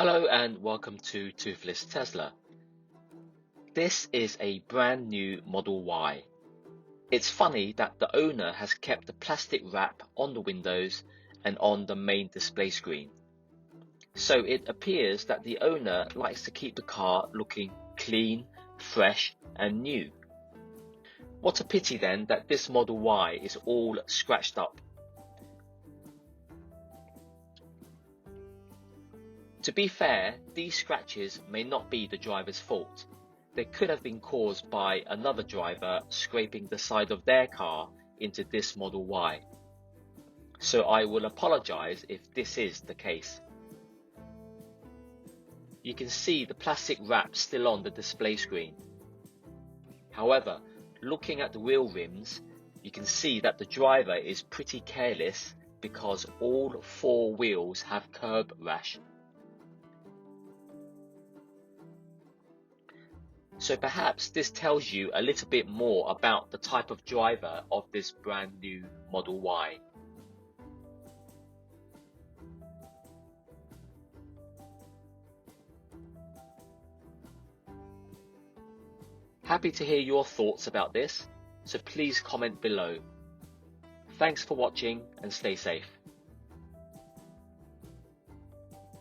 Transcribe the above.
Hello and welcome to Toothless Tesla. This is a brand new Model Y. It's funny that the owner has kept the plastic wrap on the windows and on the main display screen. So it appears that the owner likes to keep the car looking clean, fresh and new. What a pity then that this Model Y is all scratched up. To be fair, these scratches may not be the driver's fault. They could have been caused by another driver scraping the side of their car into this Model Y. So I will apologize if this is the case. You can see the plastic wrap still on the display screen. However, looking at the wheel rims, you can see that the driver is pretty careless because all four wheels have curb rash. So perhaps this tells you a little bit more about the type of driver of this brand new Model Y. Happy to hear your thoughts about this, so please comment below. Thanks for watching and stay safe.